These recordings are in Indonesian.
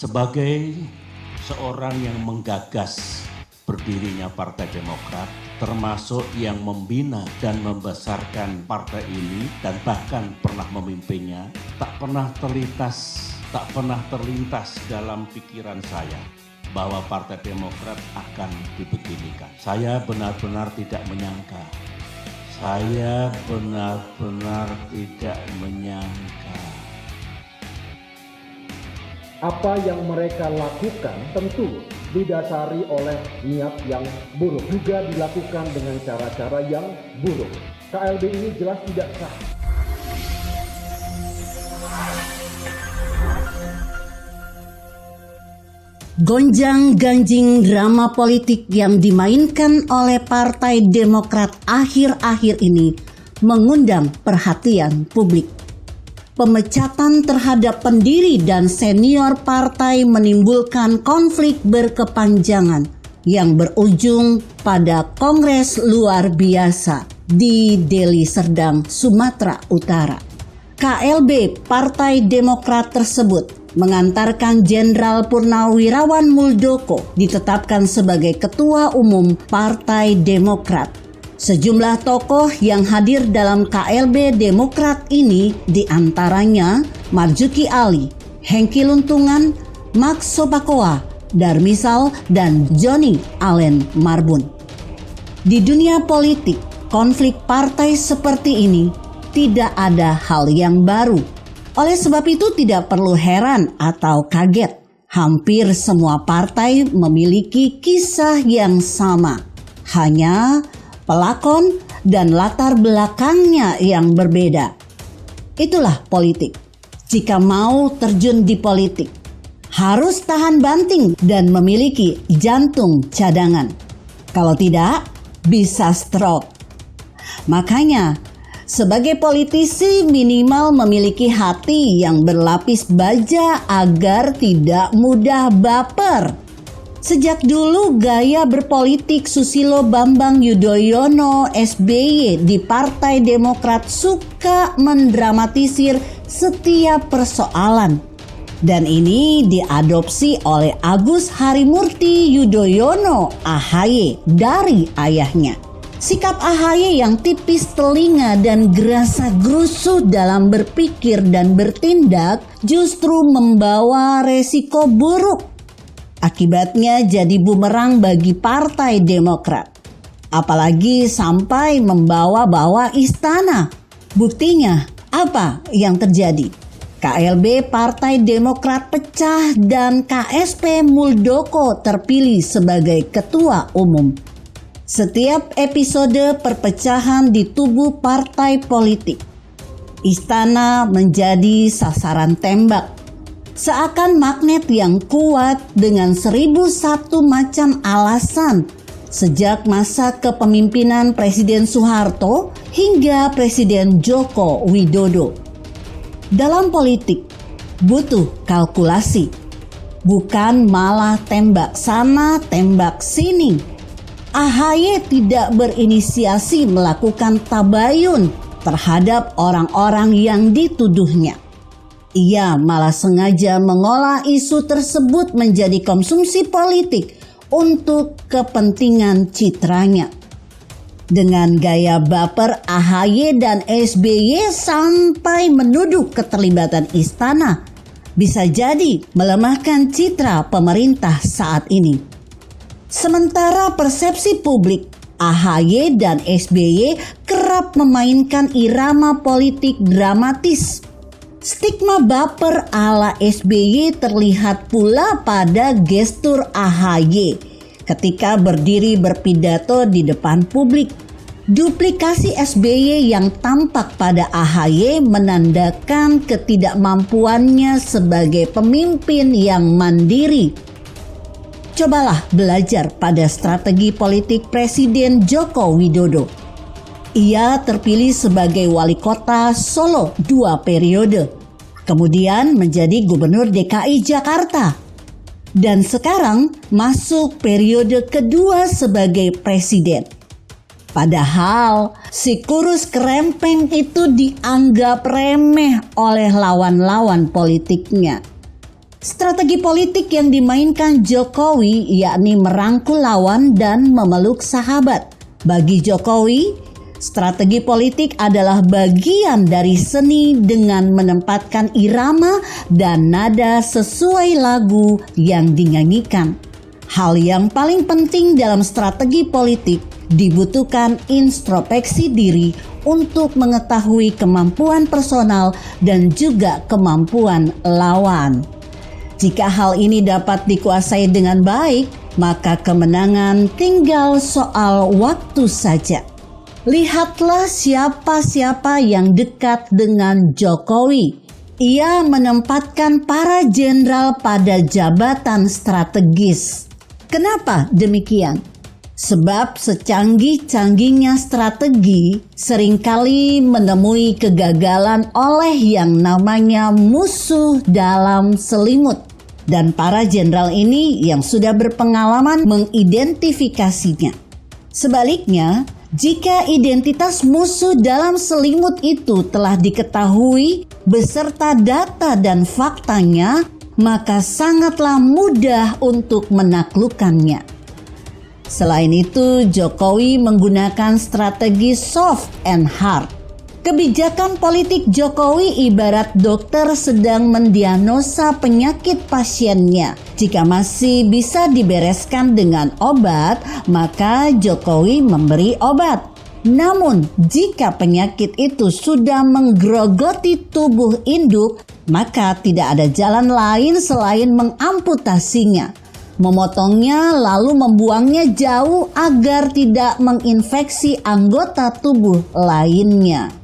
Sebagai seorang yang menggagas berdirinya Partai Demokrat, termasuk yang membina dan membesarkan partai ini dan bahkan pernah memimpinnya, tak pernah terlintas dalam pikiran saya bahwa Partai Demokrat akan dibeginikan. Saya benar-benar tidak menyangka. Apa yang mereka lakukan tentu didasari oleh niat yang buruk. Juga dilakukan dengan cara-cara yang buruk. KLB ini jelas tidak sah. Gonjang-ganjing drama politik yang dimainkan oleh Partai Demokrat akhir-akhir ini mengundang perhatian publik. Pemecatan terhadap pendiri dan senior partai menimbulkan konflik berkepanjangan yang berujung pada Kongres luar biasa di Deli Serdang, Sumatera Utara. KLB Partai Demokrat tersebut mengantarkan Jenderal Purnawirawan Muldoko ditetapkan sebagai Ketua Umum Partai Demokrat. Sejumlah tokoh yang hadir dalam KLB Demokrat ini diantaranya Marzuki Ali, Hengki Luntungan, Max Sopakoa, Darmisal, dan Johnny Allen Marbun. Di dunia politik, konflik partai seperti ini tidak ada hal yang baru. Oleh sebab itu tidak perlu heran atau kaget. Hampir semua partai memiliki kisah yang sama. Hanya pelakon dan latar belakangnya yang berbeda. Itulah politik. Jika mau terjun di politik, harus tahan banting dan memiliki jantung cadangan. Kalau tidak, bisa stroke. Makanya, sebagai politisi minimal memiliki hati yang berlapis baja agar tidak mudah baper. Sejak dulu gaya berpolitik Susilo Bambang Yudhoyono SBY di Partai Demokrat suka mendramatisir setiap persoalan. Dan ini diadopsi oleh Agus Harimurti Yudhoyono AHY dari ayahnya. Sikap AHY yang tipis telinga dan gerasa-gerusu dalam berpikir dan bertindak justru membawa resiko buruk. Akibatnya jadi bumerang bagi Partai Demokrat. Apalagi sampai membawa-bawa istana. Buktinya apa yang terjadi? KLB Partai Demokrat pecah dan KSP Muldoko terpilih sebagai Ketua Umum. Setiap episode perpecahan di tubuh partai politik, istana menjadi sasaran tembak. Seakan magnet yang kuat dengan 1001 macam alasan sejak masa kepemimpinan Presiden Soeharto hingga Presiden Joko Widodo. Dalam politik butuh kalkulasi, bukan malah tembak sana tembak sini. AHY tidak berinisiasi melakukan tabayun terhadap orang-orang yang dituduhnya. Ia malah sengaja mengolah isu tersebut menjadi konsumsi politik untuk kepentingan citranya. Dengan gaya baper AHY dan SBY sampai menuduh keterlibatan istana bisa jadi melemahkan citra pemerintah saat ini. Sementara persepsi publik AHY dan SBY kerap memainkan irama politik dramatis. Stigma baper ala SBY terlihat pula pada gestur AHY ketika berdiri berpidato di depan publik. Duplikasi SBY yang tampak pada AHY menandakan ketidakmampuannya sebagai pemimpin yang mandiri. Cobalah belajar pada strategi politik Presiden Joko Widodo. Ia terpilih sebagai wali kota Solo 2 periode, kemudian menjadi gubernur DKI Jakarta, dan sekarang masuk periode kedua sebagai presiden. Padahal si kurus kerempeng itu dianggap remeh oleh lawan-lawan politiknya. Strategi politik yang dimainkan Jokowi yakni merangkul lawan dan memeluk sahabat. Bagi Jokowi, strategi politik adalah bagian dari seni dengan menempatkan irama dan nada sesuai lagu yang dinyanyikan. Hal yang paling penting dalam strategi politik dibutuhkan introspeksi diri untuk mengetahui kemampuan personal dan juga kemampuan lawan. Jika hal ini dapat dikuasai dengan baik, maka kemenangan tinggal soal waktu saja. Lihatlah siapa-siapa yang dekat dengan Jokowi. Ia menempatkan para jenderal pada jabatan strategis. Kenapa demikian? Sebab secanggih-canggihnya strategi seringkali menemui kegagalan oleh yang namanya musuh dalam selimut. Dan para jenderal ini yang sudah berpengalaman mengidentifikasinya. Sebaliknya, jika identitas musuh dalam selimut itu telah diketahui beserta data dan faktanya, maka sangatlah mudah untuk menaklukkannya. Selain itu, Jokowi menggunakan strategi soft and hard. Kebijakan politik Jokowi ibarat dokter sedang mendiagnosa penyakit pasiennya. Jika masih bisa dibereskan dengan obat, maka Jokowi memberi obat. Namun, jika penyakit itu sudah menggerogoti tubuh induk, maka tidak ada jalan lain selain mengamputasinya, memotongnya lalu membuangnya jauh agar tidak menginfeksi anggota tubuh lainnya.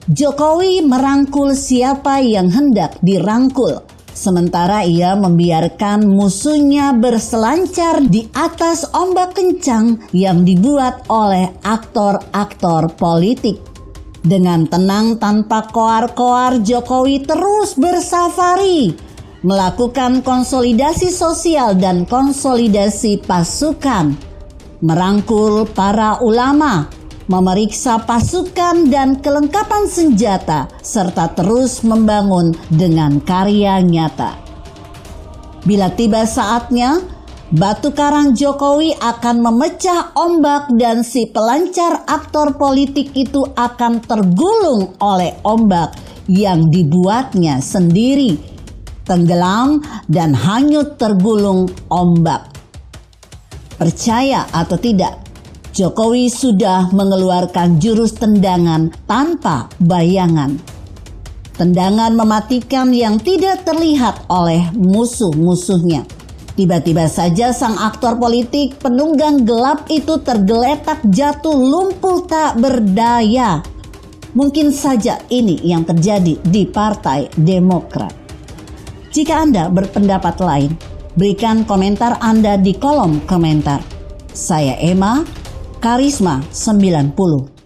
Jokowi merangkul siapa yang hendak dirangkul, sementara ia membiarkan musuhnya berselancar di atas ombak kencang yang dibuat oleh aktor-aktor politik. Dengan tenang tanpa koar-koar, Jokowi terus bersafari, melakukan konsolidasi sosial dan konsolidasi pasukan, merangkul para ulama, memeriksa pasukan dan kelengkapan senjata, serta terus membangun dengan karya nyata. Bila tiba saatnya, batu karang Jokowi akan memecah ombak dan si pelancar aktor politik itu akan tergulung oleh ombak yang dibuatnya sendiri, tenggelam dan hanyut tergulung ombak. Percaya atau tidak, Jokowi sudah mengeluarkan jurus tendangan tanpa bayangan. Tendangan mematikan yang tidak terlihat oleh musuh-musuhnya. Tiba-tiba saja sang aktor politik penunggang gelap itu tergeletak jatuh lumpuh tak berdaya. Mungkin saja ini yang terjadi di Partai Demokrat. Jika Anda berpendapat lain, berikan komentar Anda di kolom komentar. Saya Emma, Karisma 90.